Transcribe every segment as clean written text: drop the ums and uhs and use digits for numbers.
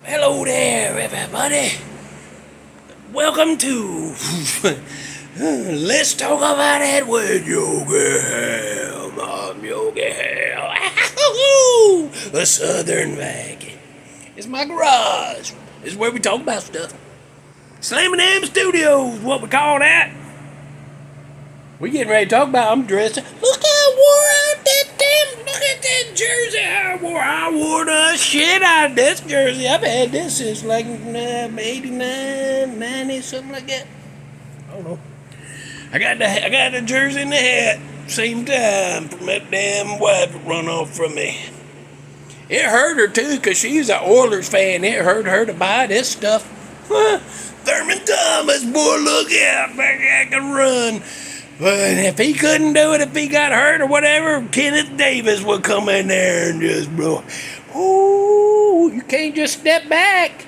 Hello there, everybody. Welcome to Let's Talk About It with Yogi Hamm. I'm Yogi Hamm. A Southern Viking. It's my garage. This is where we talk about stuff. Slamming M Studios, what we call that. We getting ready to talk about. I'm dressed. Look how I wore out that damn. Look at that jersey I wore the shit out of this jersey. I've had this since like 89, 90, something like that. I don't know. I got the jersey and the hat same time from that damn wife that run off from me. It hurt her too, cause she's an Oilers fan. It hurt her to buy this stuff. Thurman Thomas, boy, look out, back I can run. But if he couldn't do it, if he got hurt or whatever, Kenneth Davis would come in there and just blow. Ooh, you can't just step back.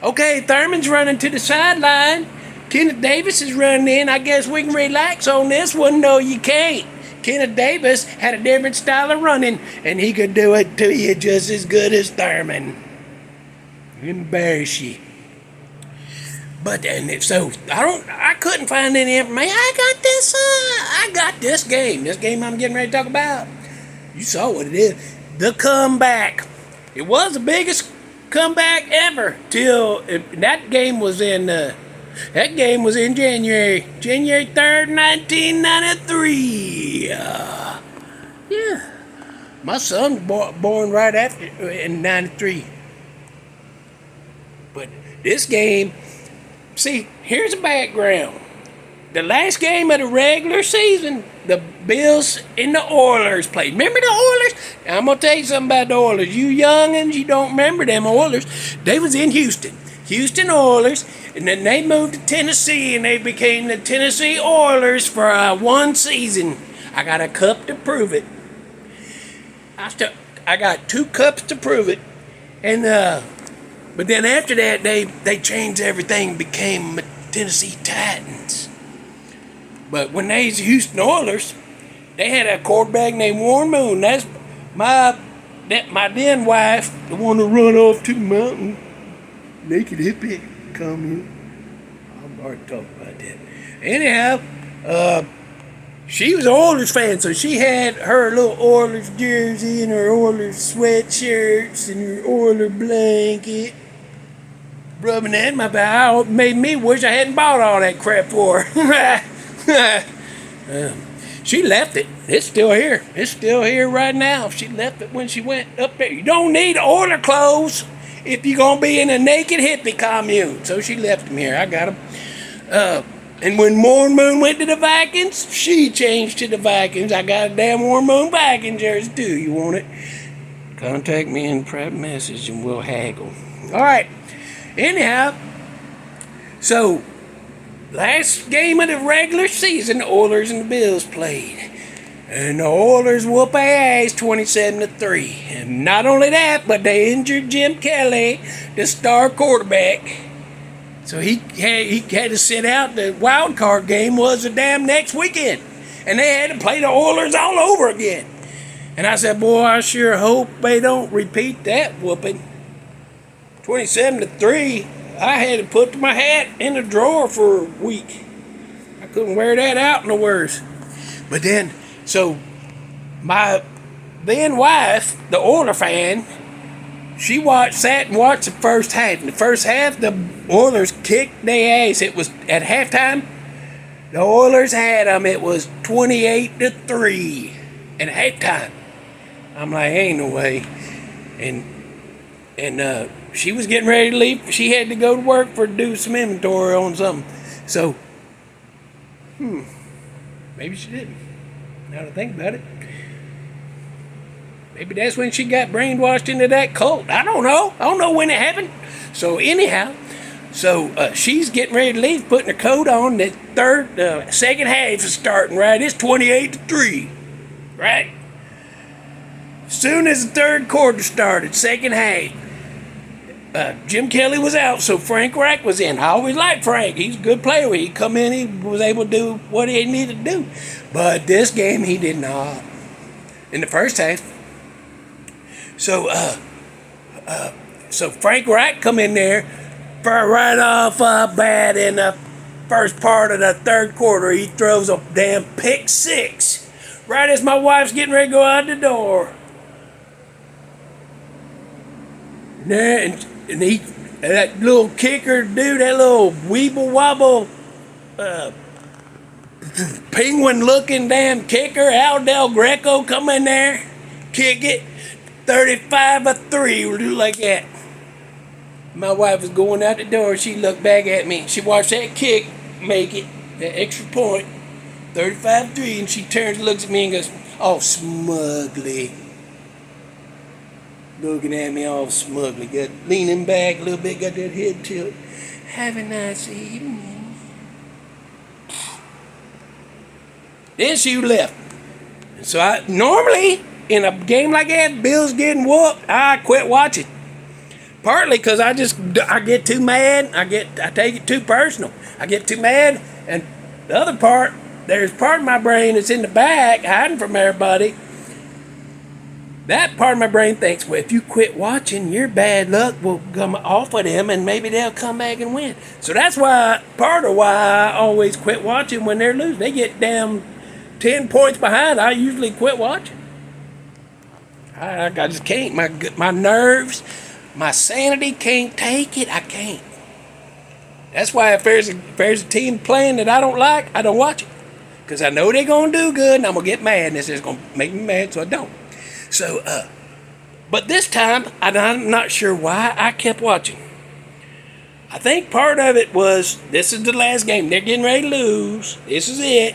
Okay, Thurman's running to the sideline. Kenneth Davis is running in. I guess we can relax on this one. No, you can't. Kenneth Davis had a different style of running, and he could do it to you just as good as Thurman. Embarrass you. But so I couldn't find any information. I got this game. This game I'm getting ready to talk about. You saw what it is. The comeback. It was the biggest comeback ever till that game was in January 3rd, 1993. Yeah. My son was born right after in 93. But this game, see, here's the background. The last game of the regular season, the Bills and the Oilers played. Remember the Oilers? I'm going to tell you something about the Oilers. You youngins, you don't remember them Oilers. They was in Houston. Houston Oilers. And then they moved to Tennessee, and they became the Tennessee Oilers for one season. I got a cup to prove it. I got 2 cups to prove it. And, but then after that, they changed everything, became Tennessee Titans. But when they was Houston Oilers, they had a quarterback named Warren Moon. That's my then wife, the one who run off to the mountain, naked hippie comment. I've already talked about that. Anyhow, she was an Oilers fan, so she had her little Oilers jersey and her Oilers sweatshirts and her Oilers blanket. Rubbing that in my back made me wish I hadn't bought all that crap for her. She left it. It's still here. It's still here right now. She left it when she went up there. You don't need Oiler clothes if you're going to be in a naked hippie commune. So she left them here. I got them. And when Warren Moon went to the Vikings, she changed to the Vikings. I got a damn Warren Moon Viking jersey too. You want it? Contact me in private message and we'll haggle. All right. Anyhow, so last game of the regular season, the Oilers and the Bills played. And the Oilers whooped their ass 27-3. And not only that, but they injured Jim Kelly, the star quarterback. So he had to sit out. The Wildcard Game was the damn next weekend. And they had to play the Oilers all over again. And I said, boy, I sure hope they don't repeat that whooping. 27-3. I had to put my hat in the drawer for a week. I couldn't wear that out no worse. But then, so my then wife, the Oiler fan, she sat and watched the first half. In the first half, the Oilers kicked their ass. It was at halftime. The Oilers had them. It was 28-3 at halftime. I'm like, ain't no way. And she was getting ready to leave. She had to go to work to do some inventory on something. So, maybe she didn't. Now that I think about it. Maybe that's when she got brainwashed into that cult. I don't know. I don't know when it happened. So anyhow, she's getting ready to leave, putting her coat on. The second half is starting, right? It's 28-3, right? As soon as the third quarter started, second half, Jim Kelly was out, so Frank Reich was in. I always liked Frank. He's a good player. He come in, he was able to do what he needed to do. But this game, he did not. In the first half. So, So Frank Wright come in there for right off bat in the first part of the third quarter. He throws a damn pick six right as my wife's getting ready to go out the door. And that little kicker dude, that little weeble wobble penguin looking damn kicker, Al Del Greco, come in there, kick it, 35-3, do like that. My wife was going out the door. She looked back at me. She watched that kick make it, that extra point, 35-3, and she turns and looks at me and goes, all smugly. Looking at me all smugly. Got leaning back a little bit, got that head tilt. Have a nice evening. Then she left. So I normally, in a game like that, Bills getting whooped, I quit watching. Partly because I get too mad. I take it too personal. I get too mad, and the other part, there's part of my brain that's in the back, hiding from everybody. That part of my brain thinks, well, if you quit watching, your bad luck will come off of them, and maybe they'll come back and win. So that's part of why I always quit watching when they're losing. They get damn 10 points behind. I usually quit watching. I just can't. My nerves, my sanity can't take it. I can't. That's why if there's a team playing that I don't like, I don't watch it. Because I know they're going to do good, and I'm going to get mad, and this is going to make me mad, so I don't. So, but this time, I'm not sure why I kept watching. I think part of it was, this is the last game. They're getting ready to lose. This is it.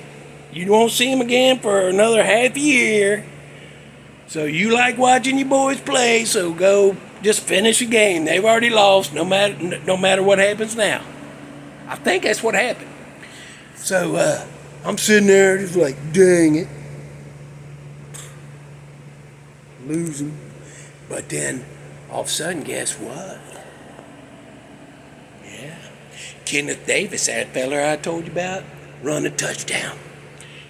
You won't see them again for another half year. So you like watching your boys play, so go just finish the game. They've already lost, no matter what happens now. I think that's what happened. So I'm sitting there just like, dang it. Losing. But then, all of a sudden, guess what? Yeah. Kenneth Davis, that feller I told you about, run a touchdown.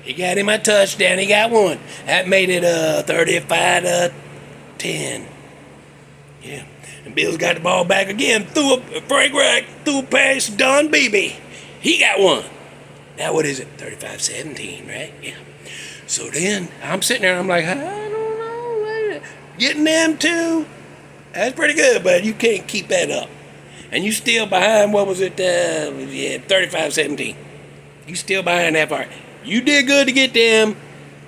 He got him a touchdown. He got one. That made it 35-10. Yeah. And Bills got the ball back again. Frank Wright threw a pass to Don Beebe. He got one. Now what is it? 35-17, right? Yeah. So then I'm sitting there and I'm like, I don't know. Getting them two, that's pretty good, but you can't keep that up. And you still behind, what was it? 35-17. You still behind that part. You did good to get them.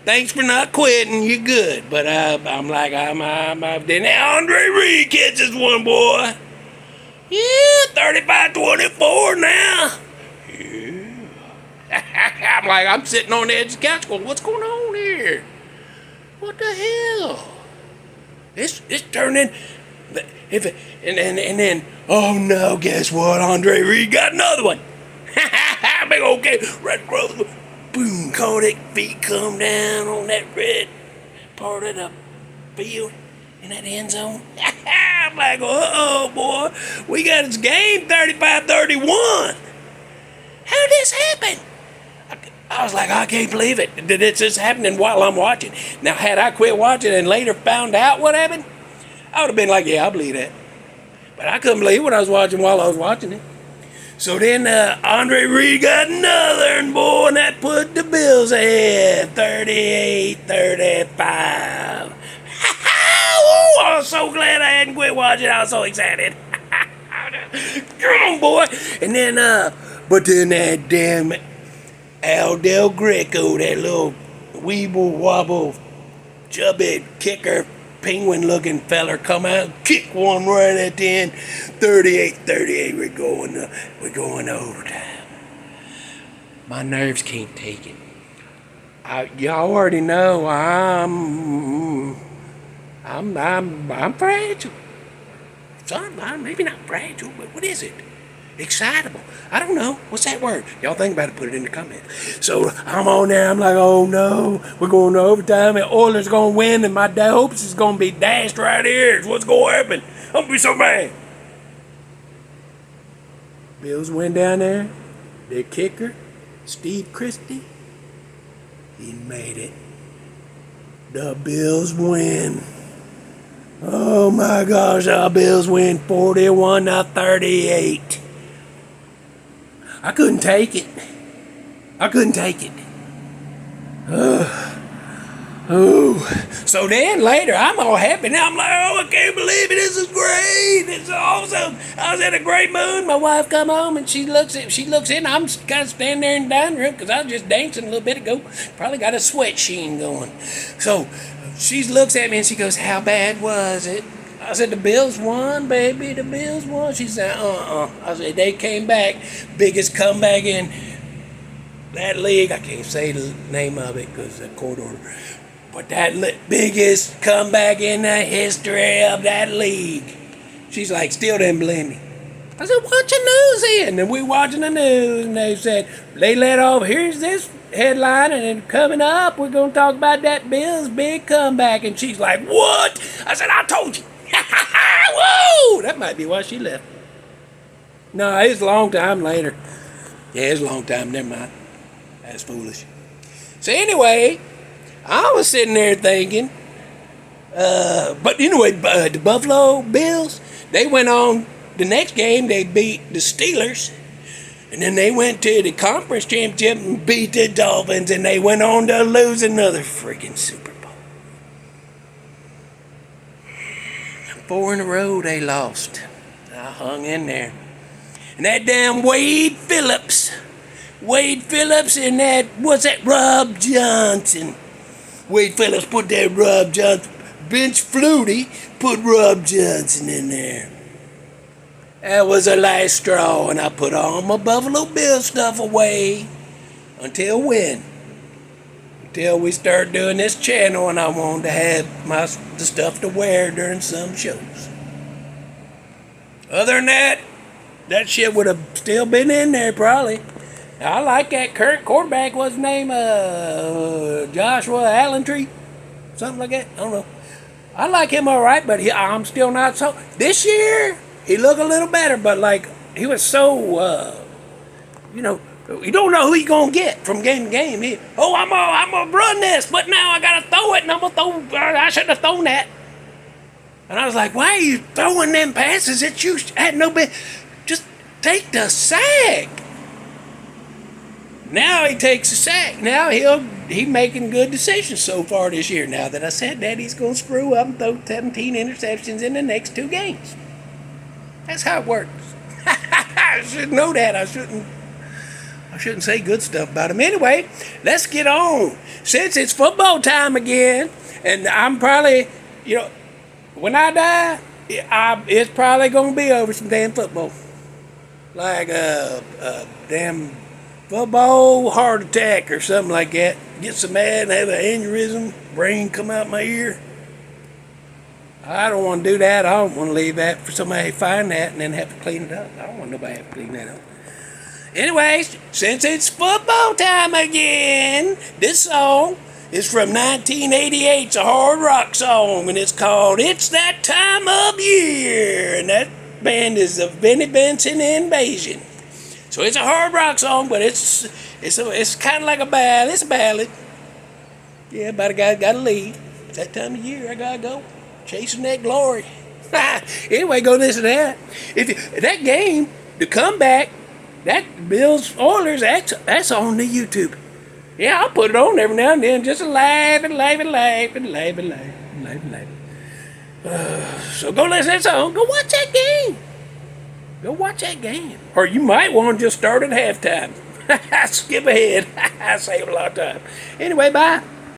Thanks for not quitting. You're good. But I'm like, then Andre Reed catches one, boy. Yeah, 35-24 now. Yeah. I'm sitting on the edge of the couch going, what's going on here? What the hell? It's turning. And then, oh no, guess what? Andre Reed got another one. Big okay, right across the boom, caught it, feet come down on that red part of the field in that end zone. I'm like, uh-oh, boy, we got this game 35-31. How did this happen? I was like, I can't believe it. It's just happening while I'm watching. Now, had I quit watching and later found out what happened, I would have been like, yeah, I believe that. But I couldn't believe what I was watching while I was watching it. So then Andre Reed got another, and boy, and that put the Bills ahead, 38-35. I was so glad I hadn't quit watching. I was so excited. Come on, boy. And then, but then that damn Al Del Greco, that little weeble wobble, chubby kicker, penguin-looking feller, come out and kick one right at the end. 38-38. We're going to overtime. My nerves can't take it. Y'all already know I'm fragile. Maybe not fragile, but what is it? Excitable. I don't know. What's that word? Y'all think about it, put it in the comments. So I'm on there. I'm like, oh no, we're going to overtime, and Oilers going to win, and my hopes is going to be dashed right here. What's going to happen? I'm going to be so mad. Bills went down there. Their kicker, Steve Christie, he made it. The Bills win. Oh my gosh, our Bills win 41-38. I couldn't take it. I couldn't take it. Oh. So then later, I'm all happy. Now I'm like, oh, I can't believe it. This is great. It's awesome. I was in a great mood. My wife come home and she looks in. I'm kind of standing there in the dining room because I was just dancing a little bit ago. Probably got a sweat sheen going. So she looks at me and she goes, how bad was it? I said, the Bills won, baby. The Bills won. She said, I said, they came back. Biggest comeback in that league. I can't say the name of it because of the court order. But that biggest comeback in the history of that league. She's like, still didn't believe me. I said, watch the news then. And we watching the news, and they said, they let off, here's this headline, and then coming up, we're going to talk about that Bills' big comeback. And she's like, what? I said, I told you. Whoa! That might be why she left. No, it's a long time later. Yeah, it's a long time. Never mind. That's foolish. So anyway, I was sitting there thinking, but anyway, the Buffalo Bills, they went on the next game, they beat the Steelers, and then they went to the conference championship and beat the Dolphins, and they went on to lose another freaking Super Bowl. 4 in a row they lost. I hung in there. And that damn Wade Phillips and that, what's that, Rob Johnson. Wade Phillips put that Rob Johnson, Vince Flutie put Rob Johnson in there. That was the last straw, and I put all my Buffalo Bills stuff away. Until when? Until we start doing this channel and I wanted to have the stuff to wear during some shows. Other than that, that shit would have still been in there probably. I like that current quarterback. What's his name? Joshua Allentree? Something like that. I don't know. I like him all right, but I'm still not so. This year, he looked a little better, but like, he was so, you don't know who you're going to get from game to game. I'm going to run this, but now I got to throw it, and I shouldn't have thrown that. And I was like, why are you throwing them passes that you had no business? Just take the sack. Now he takes a sack. Now he making good decisions so far this year. Now that I said that, he's going to screw up and throw 17 interceptions in the next 2 games. That's how it works. I should know that. I shouldn't say good stuff about him. Anyway, let's get on. Since it's football time again, and I'm probably, when I die, it's probably going to be over some damn football. Like damn football heart attack or something like that. Get so mad and have an aneurysm, brain come out my ear. I don't want to do that. I don't want to leave that for somebody to find that and then have to clean it up. I don't want nobody to have to clean that up. Anyways, since it's football time again, this song is from 1988. It's a hard rock song, and it's called It's That Time of Year. And that band is the Vinnie Vincent Invasion. So it's a hard rock song, but it's kind of like a ballad. It's a ballad. Yeah, about a guy got to leave. It's that time of year. I got to go. Chasing that glory. Anyway, go listen to that. That game, the comeback, that Bills Oilers, that's on the YouTube. Yeah, I'll put it on every now and then, just laugh. So go listen to that song. Go watch that game. Or you might want to just start at halftime. Skip ahead. I save a lot of time. Anyway, bye.